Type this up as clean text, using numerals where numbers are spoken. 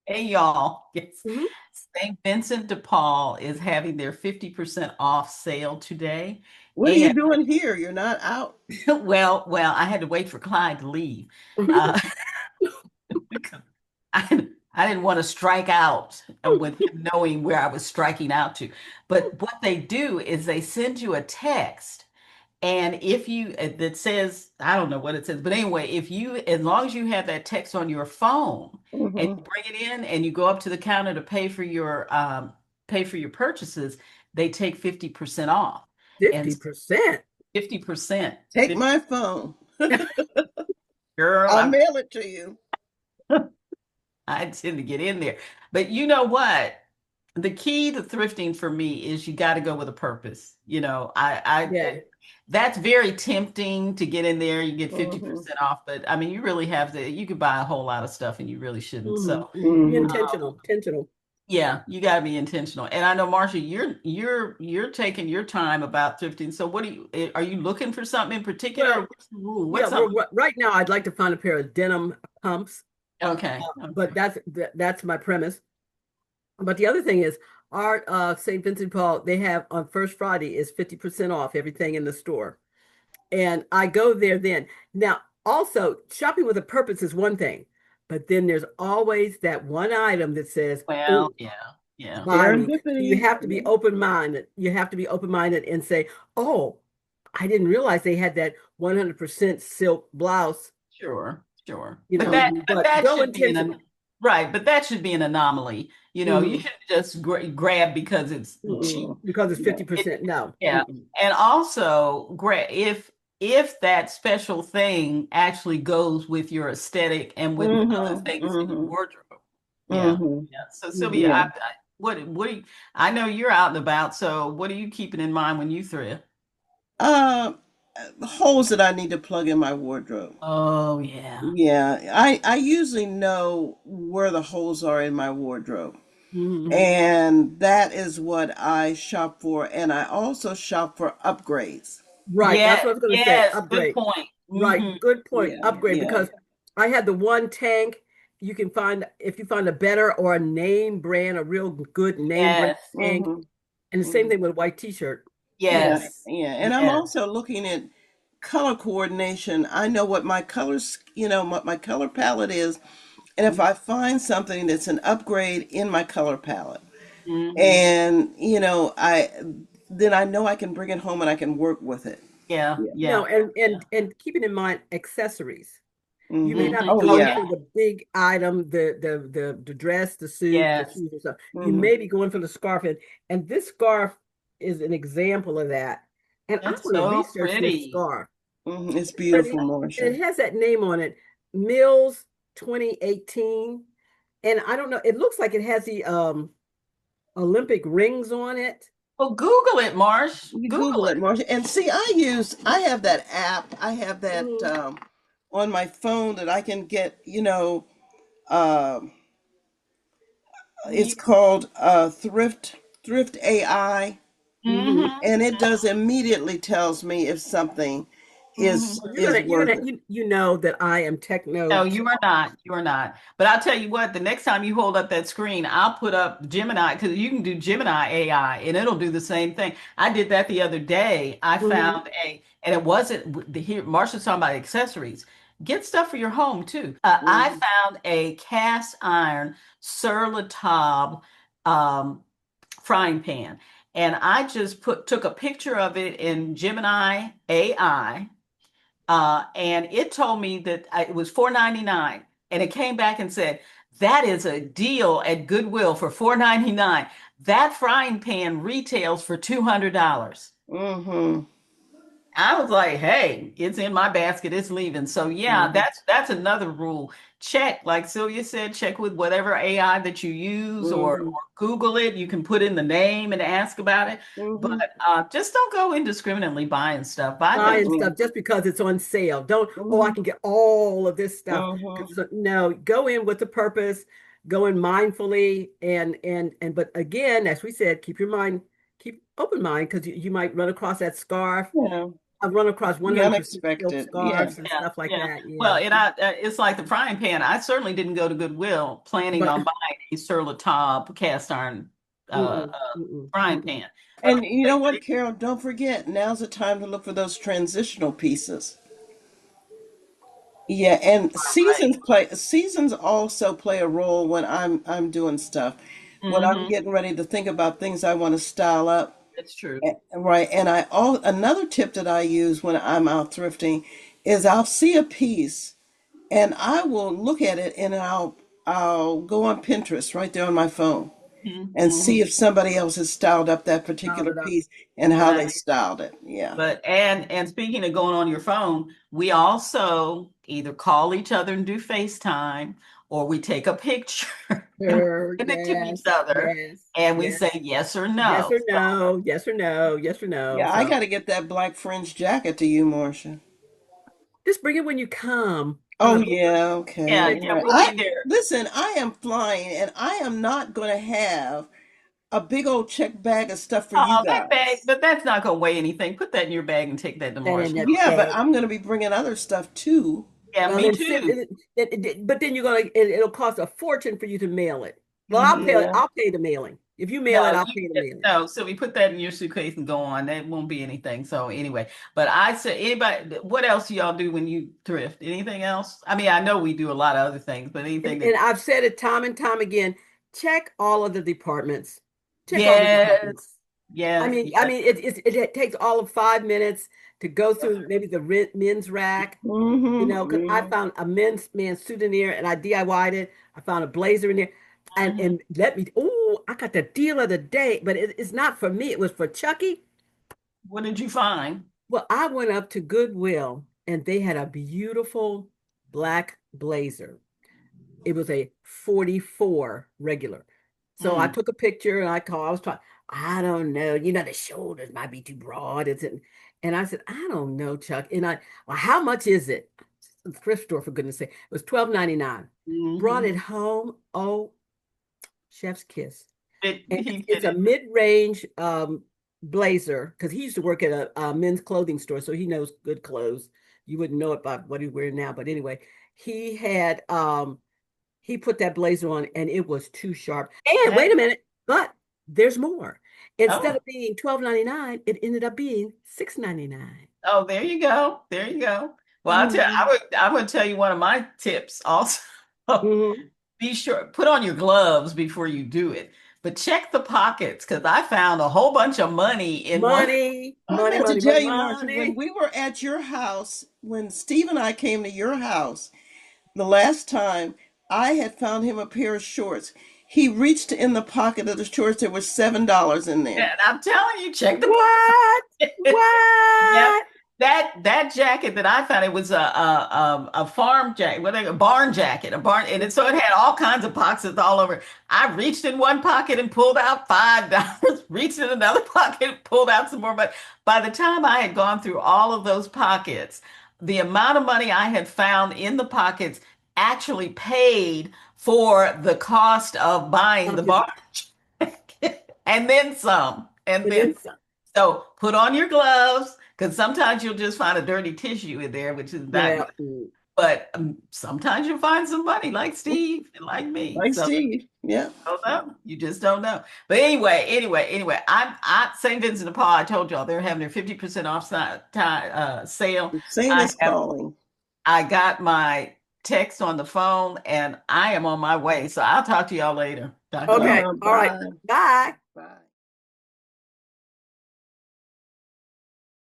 Hey y'all. Yes. Mhm. St. Vincent de Paul is having their 50% off sale today. What are you And doing here? You're not out. well, I had to wait for Clyde to leave. Uh, because I didn't want to strike out with him knowing where I was striking out to. But what they do is they send you a text. And if you that says, I don't know what it says, but anyway, if you, as long as you have that text on your phone and Hmm. you bring it in and you go up to the counter to pay for your purchases, they take 50% off. And 50%. 50%, Take my phone. girl, I'll mail it to you. I tend to get in there. But you know what? The key to thrifting for me is you got to go with a purpose. Yeah. That's very tempting to get in there. You get Hmm. 50% off, but I mean, you really have to, you could buy a whole lot of stuff and you really shouldn't. So, Be Hmm. intentional. Intentional. yeah, you got to be intentional. And I know, Marcia, you're taking your time about thrifting. So, are you looking for something in particular? Or Well, what's the rule? yeah, What's something? right now I'd like to find a pair of denim pumps, Okay. but Okay. that's my premise. But the other thing is, our St. Vincent Paul, they have on First Friday is 50% off everything in the store. And I go there then. Now, also, shopping with a purpose is one thing, but then there's always that one item that says, Well, "Oh, yeah, yeah. buy me." So you Serendipity. have to be open-minded. You have to be open-minded and say, "Oh, I didn't realize they had that 100% silk blouse," Sure, sure. you But know, but that go should be intentional. right, but that should be an anomaly. You Mhm. shouldn't just grab because it's cheap. Mm-mm. Because it's No. 50%. No. Yeah. Mm-mm. And also, grab if that special thing actually goes with your aesthetic and with other Hmm. things in your Hmm. wardrobe. Yeah. Hmm. Yeah. So Sylvia, Mhm. Yeah. what do you, I know you're out and about, so what are you keeping in mind when you thrift? Uh, Holes that I need to plug in my wardrobe. Oh yeah. Yeah, I usually know where the holes are in my wardrobe. Mhm. And that is what I shop for. And I also shop for upgrades. Right. That's Yeah, what I was going to say. yes, good Upgrade. point. Right. Good point. Yeah, Upgrade yeah. because I had the one tank. You can find if you find a better or a name brand, a real good name brand Yes, tank. Hmm. And the same Hmm. thing with a white t-shirt. Yeah, yes, yeah. And I'm yes. also looking at color coordination. I know what my colors, what my color palette is. And if I find something that's an upgrade in my color palette, Hmm. and then I know I can bring it home and I can work with it. Yeah, Yeah. yeah, No, and yeah. and and keeping in mind accessories. You may Hmm. not be Oh Oh going yeah. yeah, for the big item, the dress, the suit, the yes. shoes and stuff. You Hmm. may be going for the scarf, and this scarf is an example of that. And I That's want to so research this pretty. scarf. Hmm. It's And beautiful, it Marcia. has that name on it, Mills 2018. And I don't know, it looks like it has the Olympic rings on it. Well, Google it, Marsh. You Google Google it, it. Marcia. And see, I have that app. I have that Mhm. on my phone that I can get, um, it's called Thrift AI, Mhm. Mm-hmm. and it does immediately tells me if something Mm-hmm. is Well, is worth it. you know that I am techno. No, you are not. You are not. But I'll tell you what, the next time you hold up that screen, I'll put up Gemini because you can do Gemini AI and it'll do the same thing. I did that the other day. I Mhm. found and it wasn't here. Marsha's talking about accessories. Get stuff for your home too. I Hmm. found a cast iron sur la table um, frying pan, and I just took a picture of it in Gemini AI, and it told me that it was 4.99, and it came back and said that is a deal at Goodwill for 4.99. That frying pan retails for $200. Hmm. I was like, hey, it's in my basket, it's leaving. So yeah, Hmm. that's another rule. Check, like Sylvia said, check with whatever AI that you use, or Hmm. Google it. You can put in the name and ask about it. But Hmm. just don't go indiscriminately buying stuff. Buy things. Buying stuff just because it's on sale. Don't, oh, I Hmm. can get all of this stuff. Hmm. No, go in with the purpose, go in mindfully, but again, as we said, keep your mind, keep open mind because you might run across that scarf Yeah. I've run across The 100% silk unexpected. Yeah. scarves and Yeah, stuff like yeah. that. Well, Yeah. and it's like the frying pan. I certainly didn't go to Goodwill planning But on buying a Sur La Table cast iron mm-mm, mm-mm, frying mm-mm. pan. But And you know what, Carol? Don't forget, now's the time to look for those transitional pieces. Yeah, and right. seasons also play a role when I'm doing stuff. When I'm Hmm. getting ready to think about things I want to style up. That's true. Right. And another tip that I use when I'm out thrifting is I'll see a piece and I will look at it and I'll go on Pinterest right there on my phone and Hmm. see if somebody else has styled up that Dialed particular it up. piece and how they Right. styled it. Yeah. But and speaking of going on your phone, we also either call each other and do FaceTime, or we take a picture and Sure. send it to each Yes. other, Yes. and we Yes. say yes or Yes no. or no. Yes or no. Yes or no. Yeah, I So got to get that black fringe jacket to you, Marcia. just bring it when you come. Oh yeah, okay. Yeah, Next yeah, time Right. we we'll be I come. there. listen, I am flying and I am not going to have a big old check bag of stuff for you Oh, that bag, guys. but that's not gonna weigh anything. Put that in your bag and take that to That in Marshall. that Yeah, but bag. I'm going to be bringing other stuff too. Yeah, Well, me then send too. but then you're gonna it'll cost a fortune for you to mail it. Well, Yeah. I'll pay the mailing. If you mail it, No, I'll pay the mailing. no. So we put that in your suitcase and go on. That won't be anything. So anyway, but I said, anybody, what else do y'all do when you thrift? Anything else? I mean, I know we do a lot of other things, but anything And that, I've said it time and time again, check all of the departments. Check all the departments. yes, yes, I yes. mean, it takes all of 5 minutes to go through maybe the men's rack, because I Mm-hmm. found a man's souvenir and I DIY'd it. I found a blazer in there, Mhm. and I got the deal of the day, but it's not for me. It was for Chucky. What did you find? Well, I went up to Goodwill and they had a beautiful black blazer. It was a 44 regular. So I Mm. took a picture and I was talking, I don't know, the shoulders might be too broad. And I said, I don't know, Chuck. Well, how much is it? Thrift store, for goodness sake. It was 12.99. Brought it Hmm. home. Oh, chef's kiss. And He it's a did mid-range blazer because he used to work at a men's clothing store, so he knows good clothes. You wouldn't know it by what he's wearing now, but anyway, he had he put that blazer on and it was too sharp. And wait it. a minute, but there's more. Instead Oh, of being 12.99, it ended up being 6.99. oh, there you go. There you go. Well, Mm-hmm. I would tell you one of my tips also. Mm-hmm. Be sure, put on your gloves before you do it, but check the pockets because I found a whole bunch of money in one. Money, I money, meant to money, tell money, you, Marcia, when money. we were at your house, when Steve and I came to your house the last time, I had found him a pair of shorts. He reached in the pocket of the shorts. There was $7 in And there. I'm telling you, check the What? pockets. Yep. What? That jacket that I found, it was a farm jacket, a barn jacket, a barn, and so it had all kinds of pockets all over. I reached in one pocket and pulled out $5, reached in another pocket, pulled out some more. But by the time I had gone through all of those pockets, the amount of money I had found in the pockets actually paid for the cost of buying the Of his, barn jacket, and then some, and and then then some. so put on your gloves because sometimes you'll just find a dirty tissue in there, which is not good. Well, But sometimes you'll find some money like Steve and like me. Like So Steve. Yeah. don't know. You just don't know. But anyway, I St. Vincent de Paul, I told y'all they're having their 50% off sale. Saint I is have calling. I got my text on the phone and I am on my way. So I'll talk to y'all later. Talk to y'all. okay. All right. Bye. Bye.